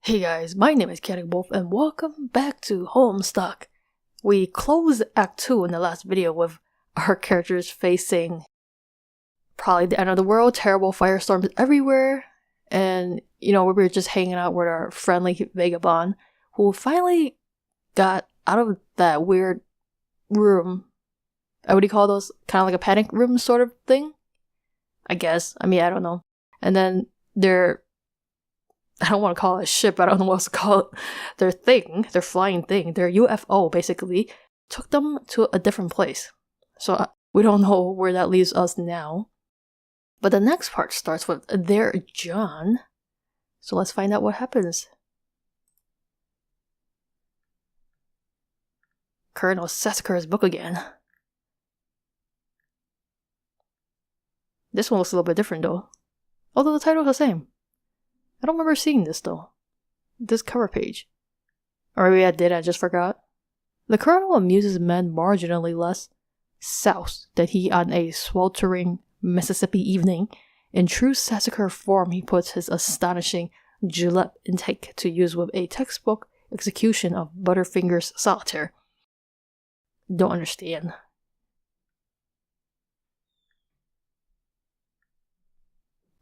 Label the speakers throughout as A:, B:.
A: Hey guys, my name is chaoticwolph and welcome back to Homestuck. We closed Act 2 in the last video with our characters facing probably the end of the world, terrible firestorms everywhere, and we were just hanging out with our friendly vagabond who finally got out of that weird room. What do you call those? Kind of like a panic room sort of thing? I guess. I don't know. And then I don't want to call it a ship, I don't know what else to call it. Their flying thing, their UFO basically, took them to a different place. So we don't know where that leaves us now. But the next part starts with their John. So let's find out what happens. Colonel Sassacre's book again. This one looks a little bit different though. Although the title is the same. I don't remember seeing this though. This cover page. Or maybe I did, I just forgot. The Colonel amuses men marginally less south than he on a sweltering Mississippi evening. In true Sassacre form, he puts his astonishing julep intake to use with a textbook execution of Butterfinger's solitaire. Don't understand.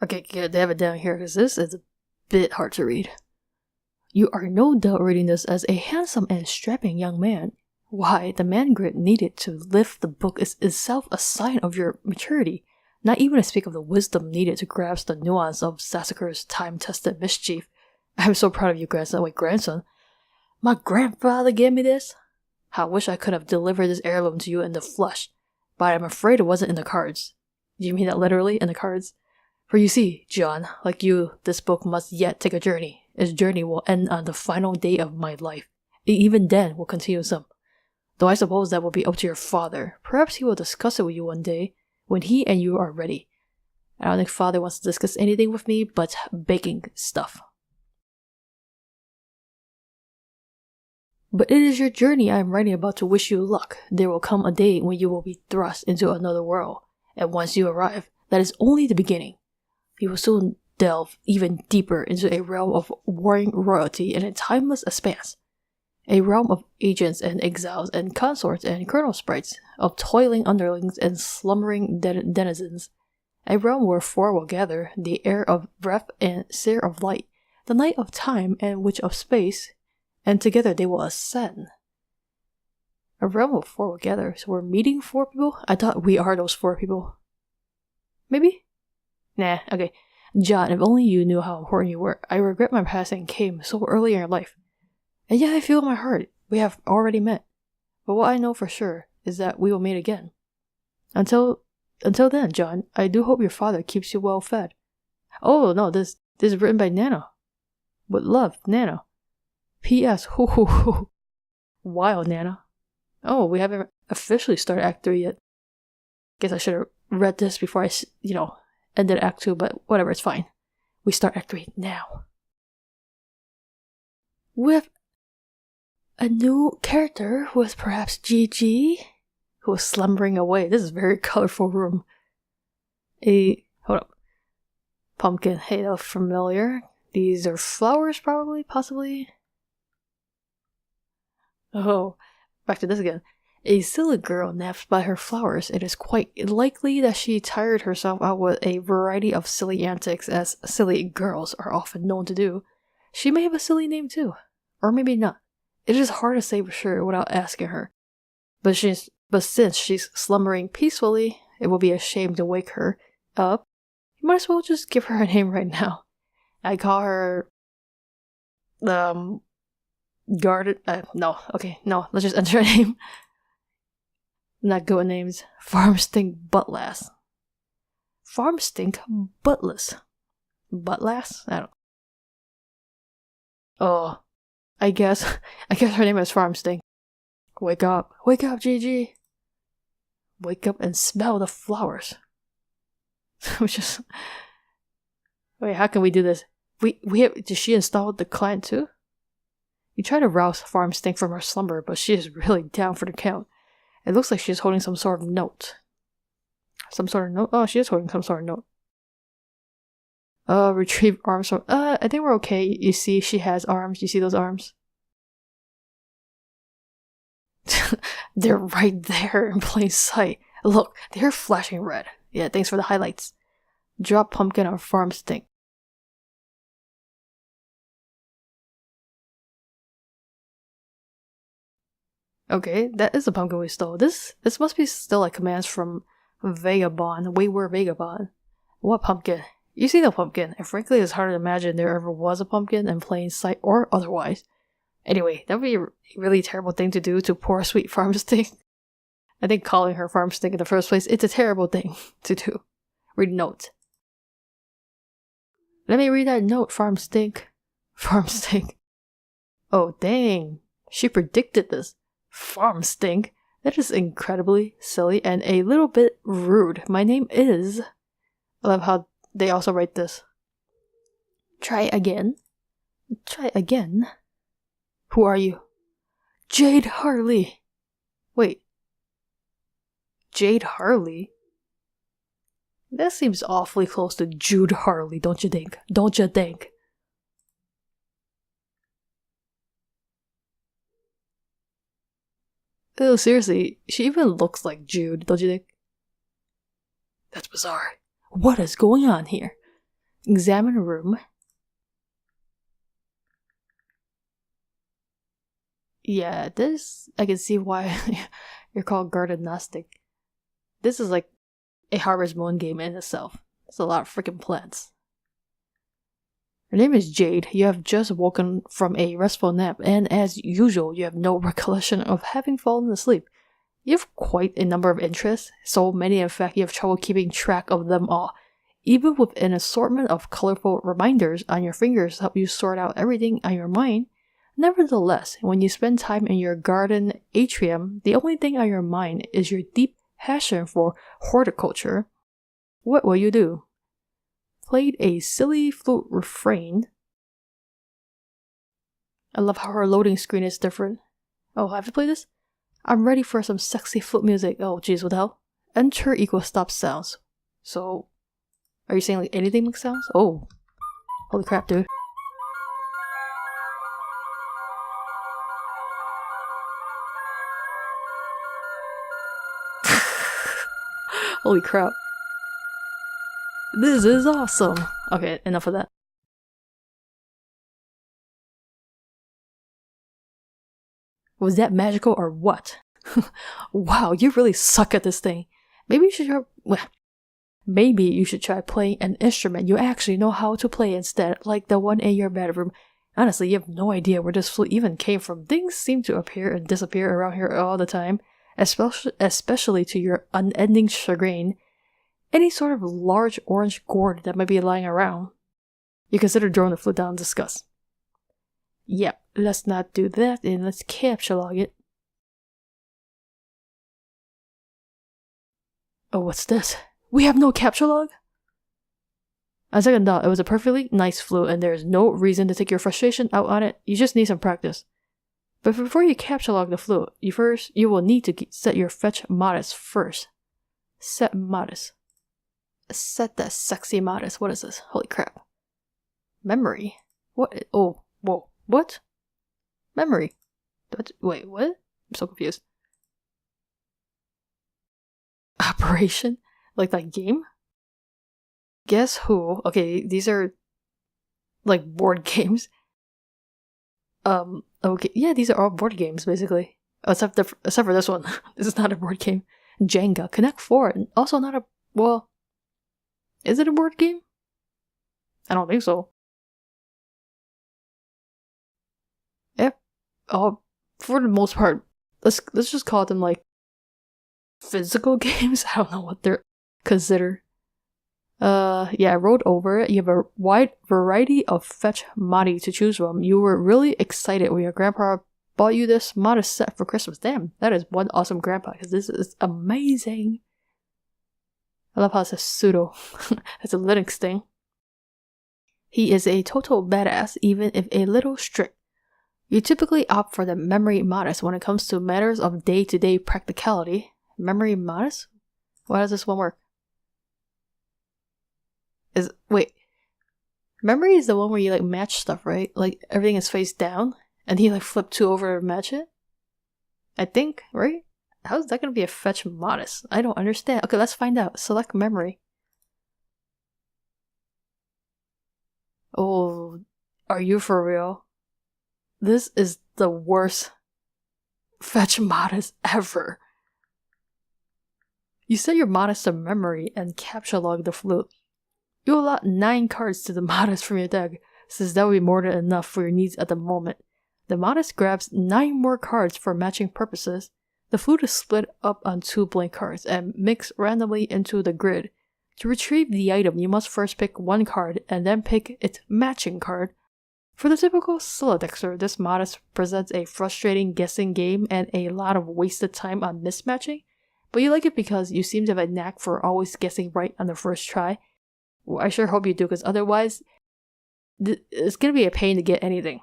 A: Okay, good, they have it down here because this is a bit hard to read. You are no doubt reading this as a handsome and strapping young man. Why, the man grit needed to lift the book is itself a sign of your maturity, not even to speak of the wisdom needed to grasp the nuance of Sassacre's time-tested mischief. I'm so proud of you, grandson. My grandfather gave me this? How I wish I could have delivered this heirloom to you in the flesh, but I'm afraid it wasn't in the cards. Do you mean that literally, in the cards? For you see, John, like you, this book must yet take a journey. Its journey will end on the final day of my life. It even then will continue some. Though I suppose that will be up to your father. Perhaps he will discuss it with you one day, when he and you are ready. I don't think father wants to discuss anything with me but baking stuff. But it is your journey I am writing about to wish you luck. There will come a day when you will be thrust into another world. And once you arrive, that is only the beginning. You will soon delve even deeper into a realm of warring royalty in a timeless expanse. A realm of agents and exiles and consorts and colonel sprites, of toiling underlings and slumbering denizens. A realm where four will gather, the heir of breath and seer of light, the knight of time and witch of space, and together they will ascend. A realm of four will gather, so we're meeting four people? I thought we are those four people. Maybe? Nah, okay. John, if only you knew how important you were. I regret my passing came so early in your life. And yet I feel in my heart we have already met. But what I know for sure is that we will meet again. Until then, John, I do hope your father keeps you well fed. Oh no, this is written by Nana. With love, Nana. P.S. Hoo hoo hoo. Wild, Nana. Oh, we haven't officially started Act 3 yet. Guess I should have read this before I, ended Act 2, but whatever, it's fine. We start Act 3 now. With a new character who is perhaps Gigi, who is slumbering away. This is a very colorful room. Hold up. Pumpkin. Hey, that's familiar. These are flowers, probably, possibly. Oh, back to this again. A silly girl naps by her flowers. It is quite likely that she tired herself out with a variety of silly antics, as silly girls are often known to do. She may have a silly name too, or maybe not. It is hard to say for sure without asking her. But since she's slumbering peacefully, it will be a shame to wake her up. You might as well just give her a name right now. I call her guarded. No, let's just enter a name. Not good with names. Farm Stink Buttlass. Farm Stink Buttless. Buttlass? I don't. Oh, I guess her name is Farm Stink. Wake up, Gigi. Wake up and smell the flowers. Wait, how can we do this? Did she install the client too? You try to rouse Farm Stink from her slumber, but she is really down for the count. It looks like she's holding some sort of note. Some sort of note? Oh, she is holding some sort of note. Retrieve arms from... I think we're okay. You see she has arms. You see those arms? They're right there in plain sight. Look, they're flashing red. Yeah, thanks for the highlights. Drop pumpkin on farm stink. Okay, that is the pumpkin we stole. This must be still like commands from Vagabond, Wayward Vagabond. What pumpkin? You see the pumpkin, and frankly it's hard to imagine there ever was a pumpkin in plain sight or otherwise. Anyway, that would be a really terrible thing to do to poor sweet farm stink. I think calling her farm stink in the first place, it's a terrible thing to do. Read note. Let me read that note, farm stink. Farm stink. Oh dang, she predicted this. Farm stink? That is incredibly silly and a little bit rude. My name is... I love how they also write this. Try again. Try again. Who are you? Jade Harley. Wait. Jade Harley? That seems awfully close to Jude Harley, don't you think? Don't you think? Oh, seriously, she even looks like Jude, don't you think? That's bizarre. What is going on here? Examine room. Yeah, this... I can see why you're called Garden Gnostic. This is like a Harvest Moon game in itself. It's a lot of freaking plants. Your name is Jade. You have just woken from a restful nap, and as usual, you have no recollection of having fallen asleep. You have quite a number of interests, so many in fact you have trouble keeping track of them all. Even with an assortment of colorful reminders on your fingers to help you sort out everything on your mind, nevertheless, when you spend time in your garden atrium, the only thing on your mind is your deep passion for horticulture. What will you do? Played a silly flute refrain. I love how her loading screen is different. Oh, have you played this? I'm ready for some sexy flute music. Oh, jeez, what the hell? Enter equals stop sounds. So, are you saying like anything makes sounds? Oh, holy crap, dude. Holy crap. This is awesome. Okay, enough of that. Was that magical or what? Wow, you really suck at this thing. Maybe you should try... Maybe you should try playing an instrument you actually know how to play instead, like the one in your bedroom. Honestly, you have no idea where this flute even came from. Things seem to appear and disappear around here all the time, especially to your unending chagrin. Any sort of large orange gourd that might be lying around. You consider throwing the flute down and discuss. Yep, let's not do that and let's captchalogue it. Oh, what's this? We have no captchalogue? On second thought, it was a perfectly nice flute and there's no reason to take your frustration out on it. You just need some practice. But before you captchalogue the flute, you will need to set your fetch modus first. Set modus. Set that sexy modus. What is this? Holy crap. Memory? What? Oh, whoa. What? Memory. Wait, what? I'm so confused. Operation? Like that game? Guess who? Okay, these are like board games. Okay, yeah, these are all board games basically. Except for this one. This is not a board game. Jenga. Connect 4. Also not a... Well... Is it a board game? I don't think so. Yep. Oh, for the most part, let's just call them like physical games. I don't know what they're considered. Yeah, I wrote over it. You have a wide variety of fetch modi to choose from. You were really excited when your grandpa bought you this modest set for Christmas. Damn, that is one awesome grandpa, because this is amazing. I love how it says pseudo. It's a Linux thing. He is a total badass, even if a little strict. You typically opt for the memory modus when it comes to matters of day-to-day practicality. Memory modus? Why does this one work? Wait. Memory is the one where you like match stuff, right? Like everything is face down and he like flip 2 over to match it. I think, right? How's that gonna be a fetch modest? I don't understand. Okay, let's find out. Select memory. Oh, are you for real? This is the worst fetch modest ever. You set your modest to memory and capture log the flute. You allot 9 cards to the modest from your deck, since that would be more than enough for your needs at the moment. The modest grabs 9 more cards for matching purposes. The flute is split up on 2 blank cards and mixed randomly into the grid. To retrieve the item, you must first pick 1 card and then pick its matching card. For the typical Solodexer, this modest presents a frustrating guessing game and a lot of wasted time on mismatching, but you like it because you seem to have a knack for always guessing right on the first try. Well, I sure hope you do, because otherwise, it's gonna be a pain to get anything.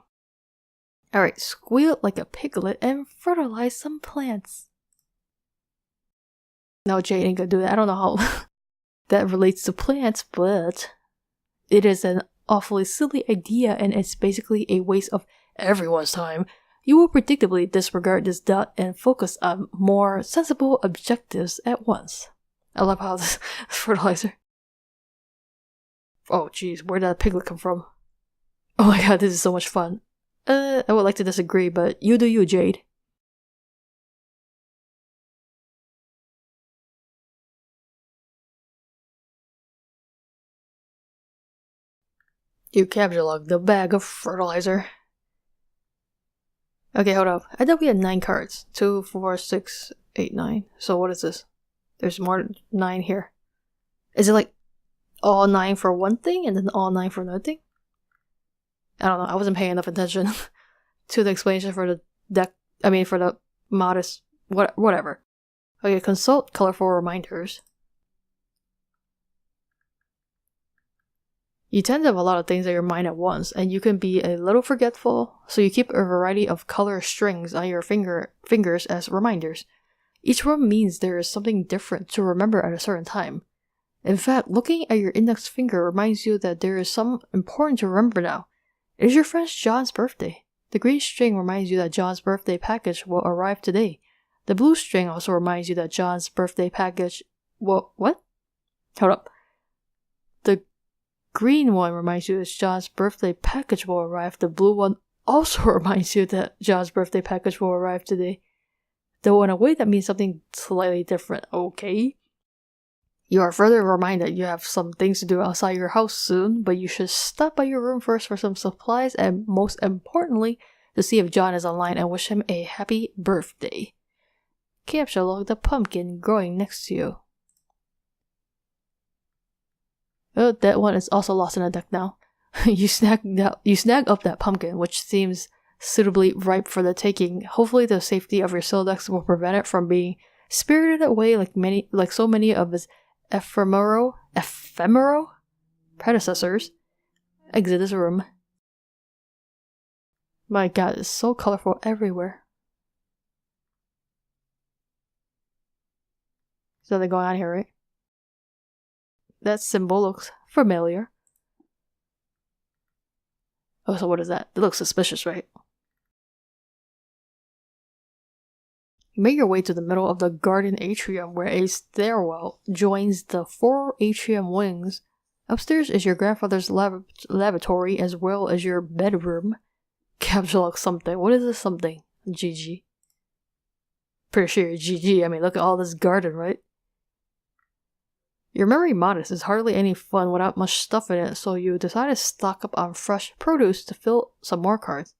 A: Alright, squeal like a piglet and fertilize some plants. No, Jade ain't gonna do that. I don't know how that relates to plants, but it is an awfully silly idea and it's basically a waste of everyone's time. You will predictably disregard this dot and focus on more sensible objectives at once. I love how this fertilizer. Oh jeez, where did that piglet come from? Oh my god, this is so much fun. I would like to disagree, but you do you, Jade. You capture log the bag of fertilizer. Okay, hold up. I thought we had 9 cards. 2, 4, 6, 8, 9. So what is this? There's more than 9 here. Is it like all 9 for one thing and then all 9 for another thing? I don't know. I wasn't paying enough attention to the explanation for the deck. I mean, for the modest. Whatever. Okay, consult colorful reminders. You tend to have a lot of things on your mind at once, and you can be a little forgetful, so you keep a variety of color strings on your fingers as reminders. Each one means there is something different to remember at a certain time. In fact, looking at your index finger reminds you that there is some important to remember now. It is your friend John's birthday. The green string reminds you that John's birthday package will arrive today. The blue string also reminds you that John's birthday package will... What? Hold up. The green one reminds you that John's birthday package will arrive. The blue one also reminds you that John's birthday package will arrive today. Though in a way that means something slightly different, okay? You are further reminded you have some things to do outside your house soon, but you should stop by your room first for some supplies and most importantly, to see if John is online and wish him a happy birthday. Capture log the pumpkin growing next to you. Oh, that one is also lost in the deck now. You snag up that pumpkin, which seems suitably ripe for the taking. Hopefully the safety of your Soldex will prevent it from being spirited away like so many of its ephemeral predecessors. Exit this room. My god, it's so colorful everywhere. There's nothing going on here, right? That symbol looks familiar. Oh, so what is that? It looks suspicious, right? Make your way to the middle of the garden atrium where a stairwell joins the 4 atrium wings. Upstairs is your grandfather's lavatory as well as your bedroom. Capture log something. What is this something? GG. Pretty sure GG. I mean, look at all this garden, right? Your memory modest is hardly any fun without much stuff in it, so you decide to stock up on fresh produce to fill some more cards.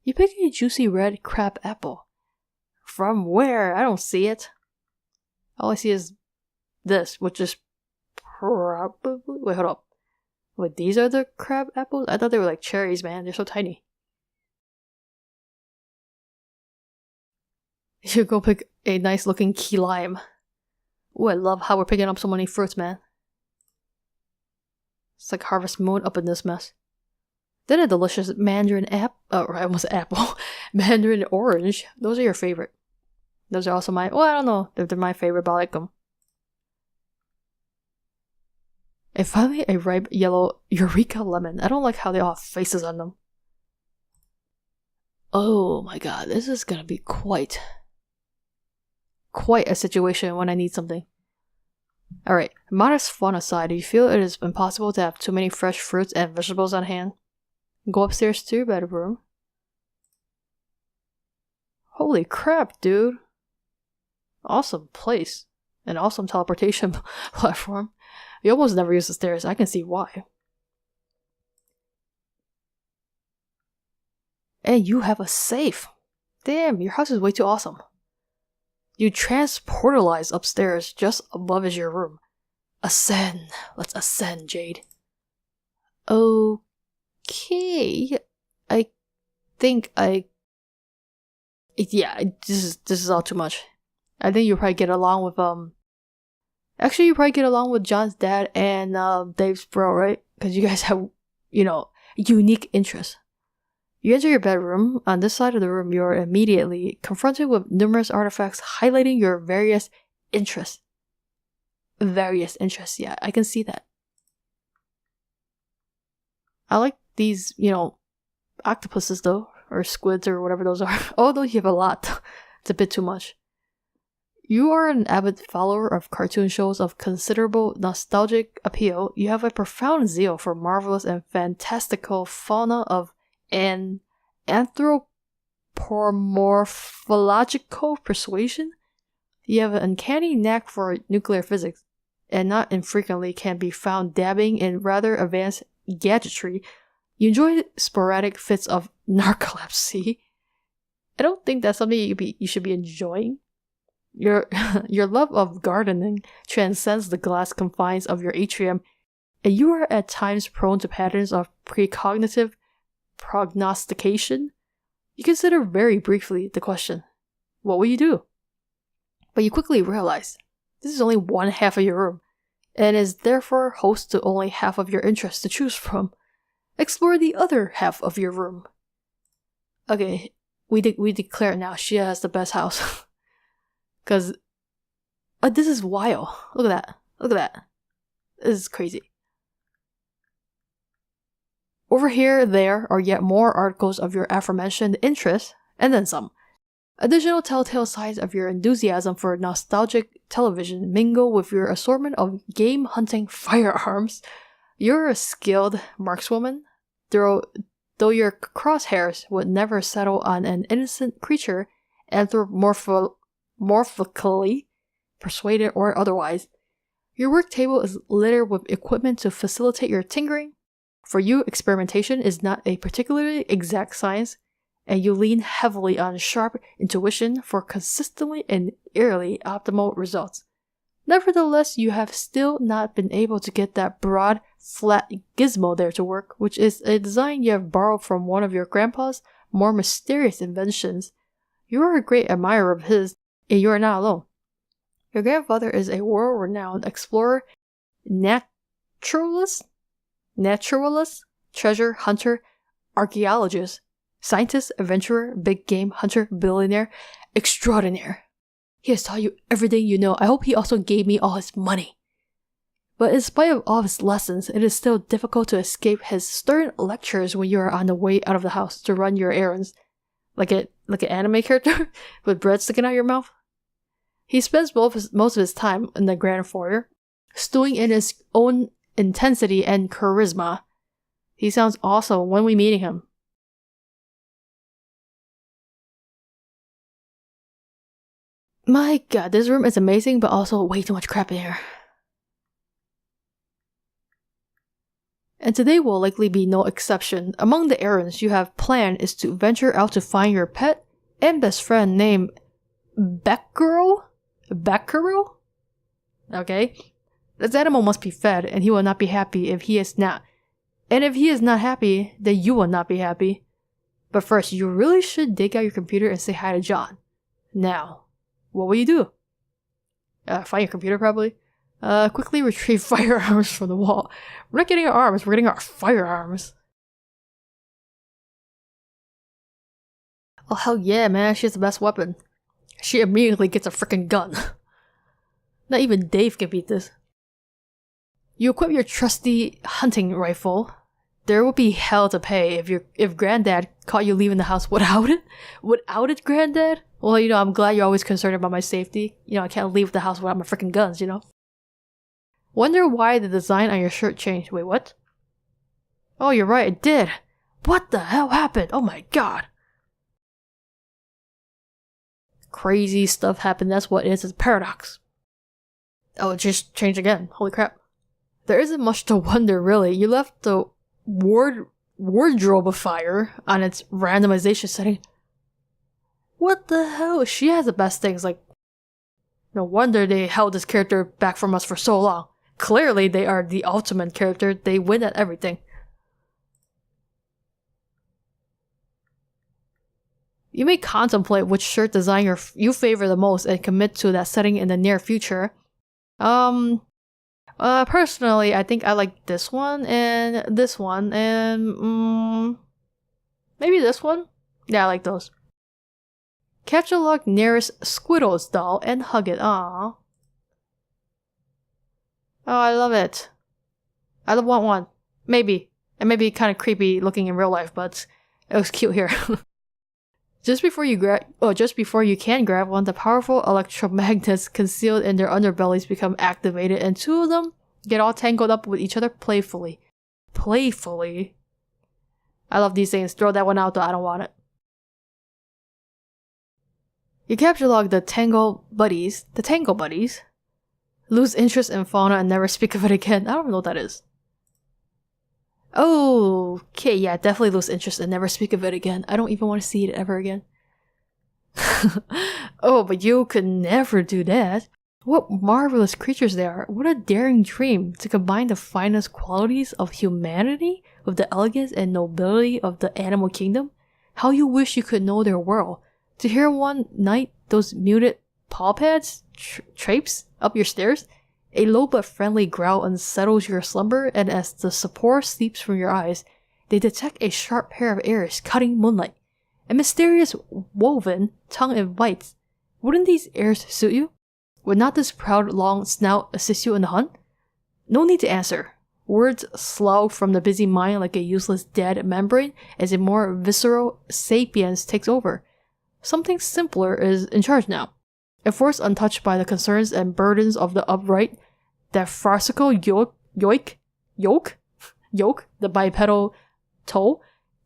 A: You pick a juicy red crab apple. From where? I don't see it. All I see is this, which is probably... Wait, hold up. Wait, these are the crab apples? I thought they were like cherries, man. They're so tiny. You go pick a nice looking key lime. Ooh, I love how we're picking up so many fruits, man. It's like Harvest Moon up in this mess. Then a delicious mandarin apple. Mandarin orange. Those are your favorite. Those are also my... Well, I don't know if they're my favorite, but I like them. And finally, a ripe yellow Eureka lemon. I don't like how they all have faces on them. Oh my god, this is gonna be quite a situation when I need something. Alright, modest fun aside, do you feel it is impossible to have too many fresh fruits and vegetables on hand? Go upstairs to your bedroom. Holy crap, dude. Awesome place. An awesome teleportation platform. You almost never use the stairs, I can see why. And you have a safe. Damn, your house is way too awesome. You transportalize upstairs, just above is your room. Ascend. Let's ascend, Jade. Okay. I think yeah, this is all too much. I think you probably get along with actually you probably get along with John's dad and Dave's bro, right? Because you guys have, unique interests. You enter your bedroom. On this side of the room, you're immediately confronted with numerous artifacts highlighting your various interests. Yeah, I can see that. I like these, octopuses though, or squids or whatever those are. Although you have a lot. It's a bit too much. You are an avid follower of cartoon shows of considerable nostalgic appeal. You have a profound zeal for marvelous and fantastical fauna of an anthropomorphological persuasion. You have an uncanny knack for nuclear physics, and not infrequently can be found dabbing in rather advanced gadgetry. You enjoy sporadic fits of narcolepsy. I don't think that's something you should be enjoying. Your love of gardening transcends the glass confines of your atrium, and you are at times prone to patterns of precognitive prognostication. You consider very briefly the question, what will you do? But you quickly realize this is only one half of your room, and is therefore host to only half of your interests to choose from. Explore the other half of your room. Okay, we declare now she has the best house. Because this is wild. Look at that. This is crazy. Over here, there are yet more articles of your aforementioned interests, and then some. Additional telltale signs of your enthusiasm for nostalgic television mingle with your assortment of game-hunting firearms. You're a skilled markswoman, though your crosshairs would never settle on an innocent creature anthropomorphically persuaded or otherwise. Your work table is littered with equipment to facilitate your tinkering. For you, experimentation is not a particularly exact science, and you lean heavily on sharp intuition for consistently and eerily optimal results. Nevertheless, you have still not been able to get that broad, flat gizmo there to work, which is a design you have borrowed from one of your grandpa's more mysterious inventions. You are a great admirer of his, and you are not alone. Your grandfather is a world-renowned explorer, naturalist, treasure hunter, archaeologist, scientist, adventurer, big game hunter, billionaire, extraordinaire. He has taught you everything you know. I hope he also gave me all his money. But in spite of all his lessons, it is still difficult to escape his stern lectures when you are on the way out of the house to run your errands. Like an anime character with bread sticking out your mouth. He spends most of his time in the grand foyer, stewing in his own intensity and charisma. He sounds awesome when we meet him. My god, this room is amazing, but also way too much crap in here. And today will likely be no exception. Among the errands you have planned is to venture out to find your pet and best friend named Batgirl? Okay. This animal must be fed, and he will not be happy if he is not. And if he is not happy, then you will not be happy. But first, you really should dig out your computer and say hi to John. Now, what will you do? Find your computer, probably. Quickly retrieve firearms from the wall. We're not getting our arms, we're getting our firearms. Oh, hell yeah, man, she has the best weapon. She immediately gets a freaking gun. Not even Dave can beat this. You equip your trusty hunting rifle. There will be hell to pay if Granddad caught you leaving the house without it. Without it, Granddad? Well, I'm glad you're always concerned about my safety. I can't leave the house without my freaking guns, Wonder why the design on your shirt changed. Wait, what? Oh, you're right, it did. What the hell happened? Oh my god. Crazy stuff happened, that's what it is. It's a paradox. Oh, it just changed again. Holy crap. There isn't much to wonder, really. You left the wardrobifier on its randomization setting. What the hell? She has the best things, no wonder they held this character back from us for so long. Clearly, they are the ultimate character. They win at everything. You may contemplate which shirt design you favor the most and commit to that setting in the near future. Personally, I think I like this one, and maybe this one? Yeah, I like those. Capture lock nearest Squiddle's doll and hug it. Aww. Oh, I love it. I want one. Maybe. It may be kind of creepy looking in real life, but it looks cute here. Just before you can grab one, the powerful electromagnets concealed in their underbellies become activated, and two of them get all tangled up with each other playfully. Playfully? I love these things. Throw that one out though, I don't want it. You capture log the Tangle Buddies. Lose interest in fauna and never speak of it again. I don't know what that is. Oh, okay, yeah, definitely lose interest and never speak of it again. I don't even want to see it ever again. Oh, but you could never do that. What marvelous creatures they are. What a daring dream to combine the finest qualities of humanity with the elegance and nobility of the animal kingdom. How you wish you could know their world. To hear one night those muted paw pads traipse up your stairs, a low but friendly growl unsettles your slumber, and as the sapor sleeps from your eyes, they detect a sharp pair of ears cutting moonlight. A mysterious woven tongue invites. Wouldn't these ears suit you? Would not this proud long snout assist you in the hunt? No need to answer. Words slog from the busy mind like a useless dead membrane as a more visceral sapience takes over. Something simpler is in charge now. A force untouched by the concerns and burdens of the upright, that farcical yoke, the bipedal toe,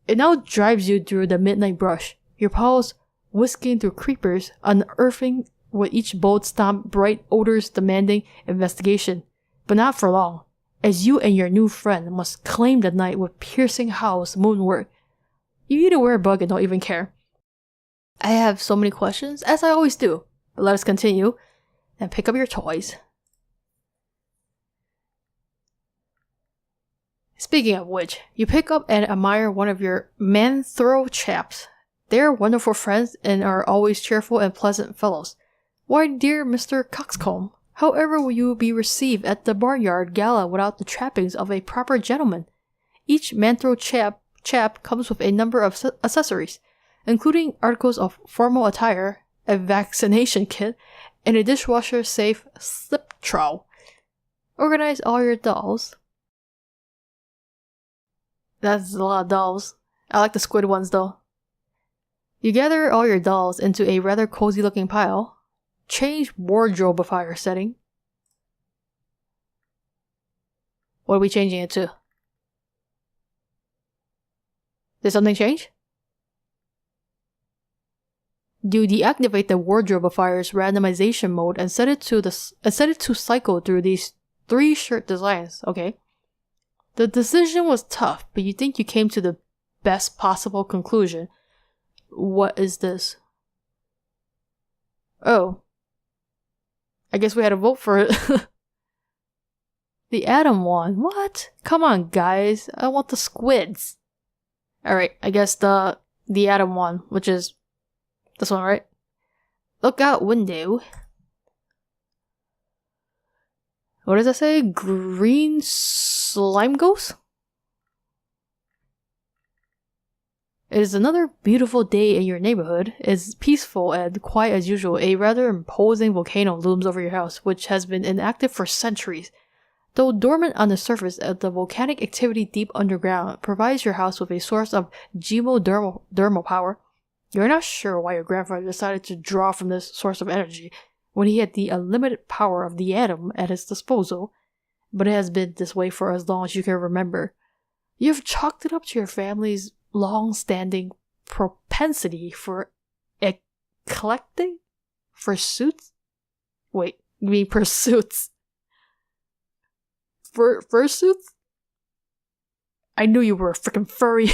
A: it now drives you through the midnight brush, your paws whisking through creepers, unearthing with each bold stomp bright odors demanding investigation. But not for long, as you and your new friend must claim the night with piercing howls moonward. You eat a weird bug and don't even care. I have so many questions, as I always do, but let us continue and pick up your toys. Speaking of which, you pick up and admire one of your manthro chaps. They are wonderful friends and are always cheerful and pleasant fellows. Why, dear Mr. Coxcomb, however will you be received at the barnyard gala without the trappings of a proper gentleman? Each manthro chap comes with a number of accessories, including articles of formal attire, a vaccination kit, and a dishwasher-safe slip trowel. Organize all your dolls. That's a lot of dolls. I like the squid ones though. You gather all your dolls into a rather cozy looking pile. Change wardrobifier setting. What are we changing it to? Did something change? You deactivate the wardrobifier's randomization mode and set it to cycle through these 3 shirt designs. Okay. The decision was tough, but you think you came to the best possible conclusion. What is this? Oh. I guess we had to vote for it. The Atom one. What? Come on, guys. I want the squids. Alright, I guess the Atom one, which is this one, right? Look out window. What does that say? Green slime ghost? It is another beautiful day in your neighborhood. It's peaceful and quiet as usual. A rather imposing volcano looms over your house, which has been inactive for centuries. Though dormant on the surface, the volcanic activity deep underground provides your house with a source of geothermal power. You're not sure why your grandfather decided to draw from this source of energy when he had the unlimited power of the atom at his disposal, but it has been this way for as long as you can remember. You've chalked it up to your family's long-standing propensity for eclectic pursuits? Wait, you mean pursuits? Fursuits? I knew you were a freaking furry.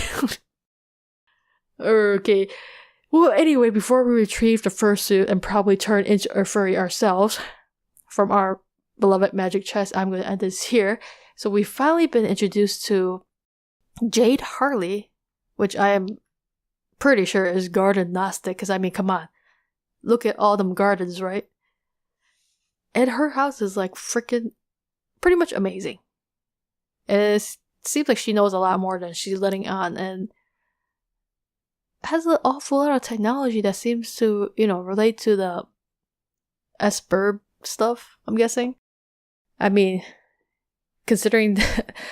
A: Okay. Well, anyway, before we retrieve the fursuit and probably turn into a furry ourselves from our beloved magic chest, I'm going to end this here. So we've finally been introduced to Jade Harley, which I am pretty sure is garden gnostic, because I mean, come on. Look at all them gardens, right? And her house is like freaking pretty much amazing. And it seems like she knows a lot more than she's letting on, and has an awful lot of technology that seems to, relate to the S-Burb stuff, I'm guessing. I mean, considering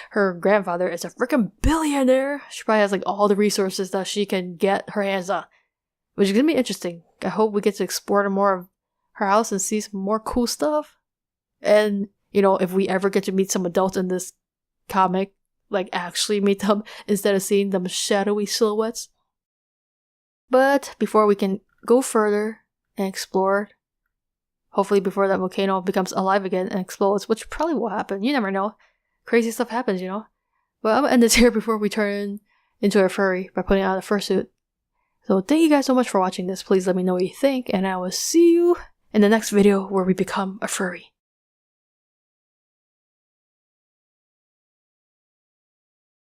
A: her grandfather is a freaking billionaire, she probably has like all the resources that she can get her hands on, which is gonna be interesting. I hope we get to explore more of her house and see some more cool stuff. And, if we ever get to meet some adults in this comic, like actually meet them instead of seeing them shadowy silhouettes. But before we can go further and explore, hopefully before that volcano becomes alive again and explodes, which probably will happen. You never know. Crazy stuff happens, But I'm gonna end this here before we turn into a furry by putting on a fursuit. So thank you guys so much for watching this. Please let me know what you think, and I will see you in the next video where we become a furry.